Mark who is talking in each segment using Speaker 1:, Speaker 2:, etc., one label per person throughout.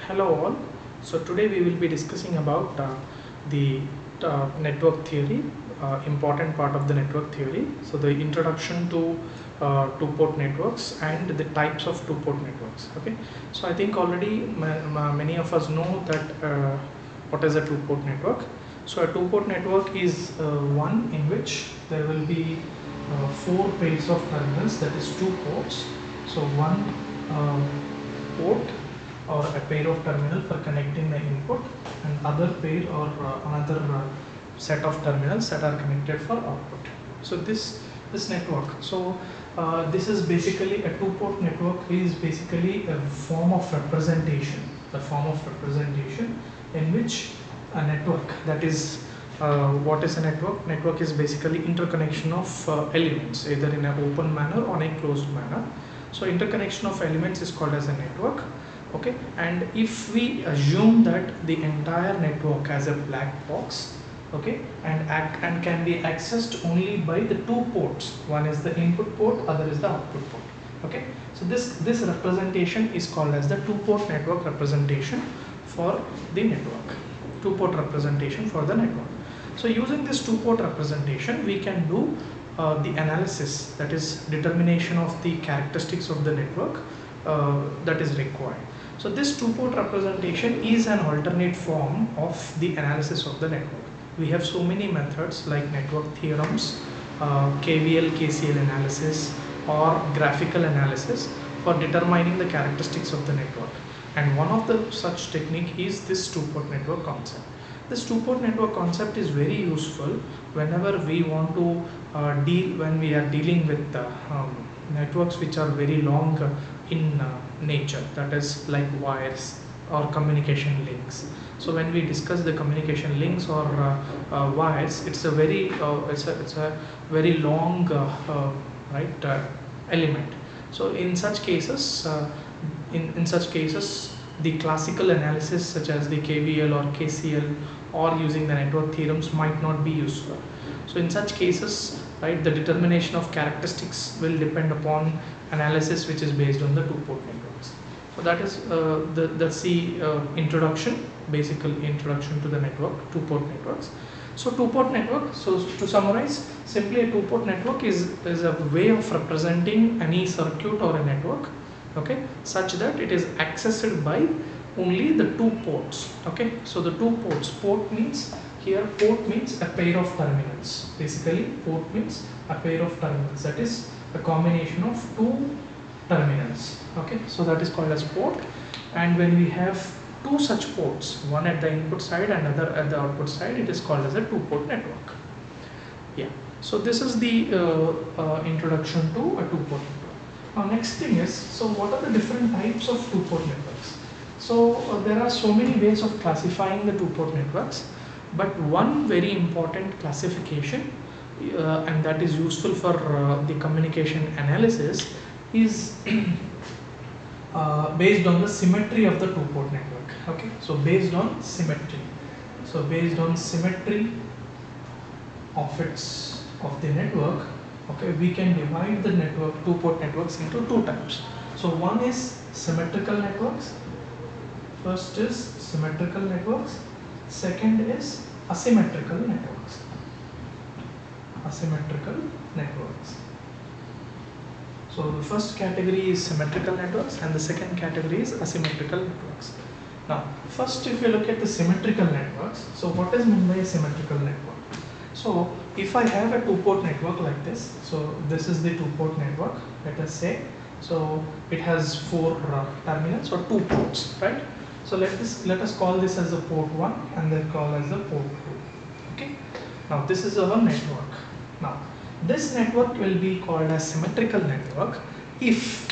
Speaker 1: Hello all. So today we will be discussing about the network theory, important part of the network theory. So the introduction to two-port networks and the types of two-port networks. Okay. So I think already many of us know that what is a two-port network. So a two-port network is one in which there will be four pairs of terminals, that is two ports. So one port or a pair of terminal for connecting the input, and other pair or another set of terminals that are connected for output. So this network, so this is basically a two-port network is basically a form of representation, in which a network, that is what is a network? Network is basically interconnection of elements, either in an open manner or in a closed manner. So interconnection of elements is called as a network. Okay, and if we assume that the entire network has a black box, okay, and can be accessed only by the two ports, one is the input port, other is the output port. Okay, so this representation is called as the two-port network representation for the network, two-port representation for the network. So using this two-port representation, we can do the analysis, that is determination of the characteristics of the network that is required. So this two-port representation is an alternate form of the analysis of the network. We have so many methods like network theorems, KVL, KCL analysis, or graphical analysis for determining the characteristics of the network. And one of the such technique is this two-port network concept. This two-port network concept is very useful whenever we want to when we are dealing with networks which are very long in nature, that is like wires or communication links. So when we discuss the communication links or wires, it's a very very long element. So in such cases, the classical analysis such as the KVL or KCL or using the network theorems might not be useful. So in such cases, right, the determination of characteristics will depend upon analysis which is based on the two-port networks. So that is that's the introduction, basic introduction to the network, two-port networks. So two-port network, so to summarize, simply a two-port network is a way of representing any circuit or a network, okay, such that it is accessed by only the two ports. Okay, so the two ports, port means here, port means a pair of terminals. Basically port means a pair of terminals, that is a combination of two terminals. Okay, so that is called as port. And when we have two such ports, one at the input side and other at the output side, it is called as a two-port network. Yeah, so this is the introduction to a two-port network. Now next thing is, so what are the different types of two-port networks? So there are so many ways of classifying the two-port networks, but one very important classification and that is useful for the communication analysis is based on the symmetry of the two-port network. Okay, so based on symmetry, of the network, okay, we can divide the network, two-port networks, into two types. So one is symmetrical networks. First is symmetrical networks, second is asymmetrical networks. So the first category is symmetrical networks and the second category is asymmetrical networks. Now first, if you look at the symmetrical networks, so what is meant by a symmetrical network? So if I have a two-port network like this, so this is the two-port network, let us say, so it has four terminals or two ports, right? So let us call this as the port 1 and then call as the port 2. Okay. Now this is our network. Now this network will be called as symmetrical network if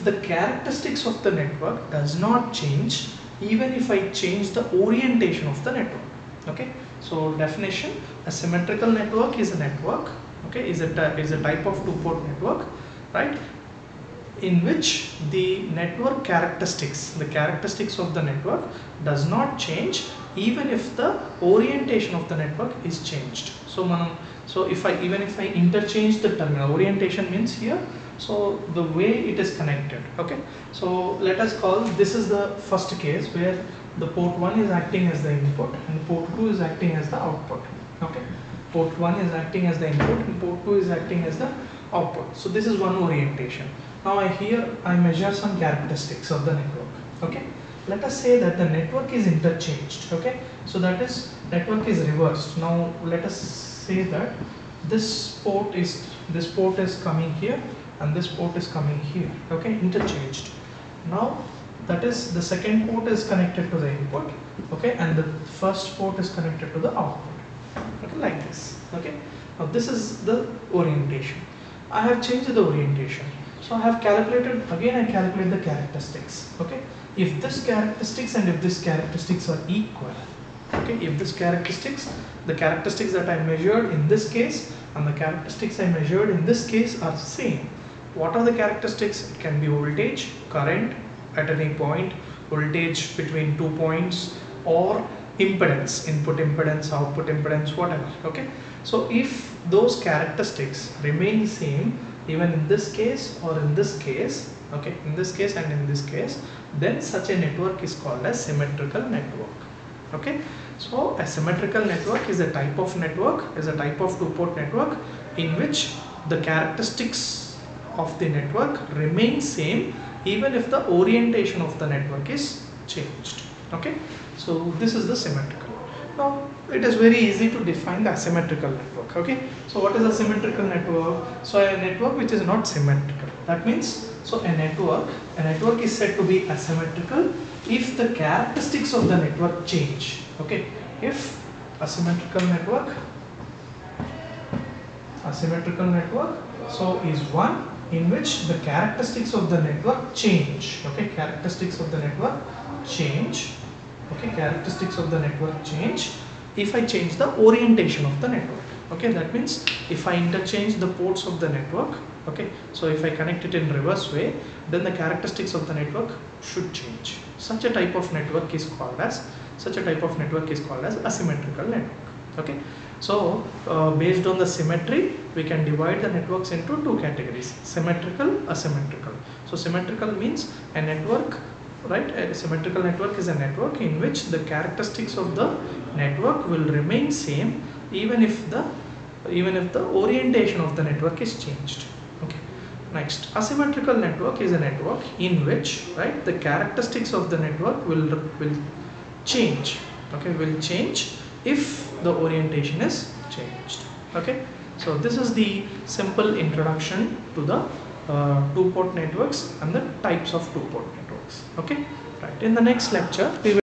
Speaker 1: the characteristics of the network does not change even if I change the orientation of the network. Okay. So definition: a symmetrical network is a network, okay, is a type of two-port network, right, in which the network characteristics, the characteristics of the network does not change even if the orientation of the network is changed. So even if I interchange the terminal, orientation means here So the way it is connected, okay. So let us call this is the first case where the port 1 is acting as the input and port 2 is acting as the output, okay. Port 1 is acting as the input and port 2 is acting as the output. So this is one orientation. Now I measure some characteristics of the network, okay. Let us say that the network is interchanged, okay. So that is network is reversed. Now let us say that this port is coming here and this port is coming here, okay, interchanged. Now that is the second port is connected to the input, okay, and the first port is connected to the output, okay, like this, okay. Now this is the orientation. I have changed the orientation, so I have calculated, again I calculate the characteristics, okay. If this characteristics and if this characteristics are equal, okay, if this characteristics, the characteristics that I measured in this case and the characteristics I measured in this case are same. What are the characteristics? It can be voltage, current at any point, voltage between 2 points, or impedance, input impedance, output impedance, whatever, okay. So if those characteristics remain same even in this case or in this case, okay, in this case and in this case, then such a network is called as symmetrical network, okay. So a symmetrical network is a type of network, is a type of two-port network in which the characteristics of the network remain same even if the orientation of the network is changed, okay. So this is the symmetrical. Now it is very easy to define the asymmetrical network, okay. So what is a symmetrical network? So a network which is not symmetrical, that means, so a network is said to be asymmetrical if the characteristics of the network change, okay. If asymmetrical network so is one in which the characteristics of the network change, okay, characteristics of the network change, okay, characteristics of the network change if I change the orientation of the network, okay. That means if I interchange the ports of the network, okay, so if I connect it in reverse way, then the characteristics of the network should change. Such a type of network is called as asymmetrical network, okay. So based on the symmetry, we can divide the networks into two categories: symmetrical, asymmetrical. So symmetrical means a network, right? A symmetrical network is a network in which the characteristics of the network will remain same even if the orientation of the network is changed, okay. Next, asymmetrical network is a network in which, right, the characteristics of the network will change, okay, will change if the orientation is changed, okay. So this is the simple introduction to the two-port networks and the types of two-port networks, okay. Right, in the next lecture we will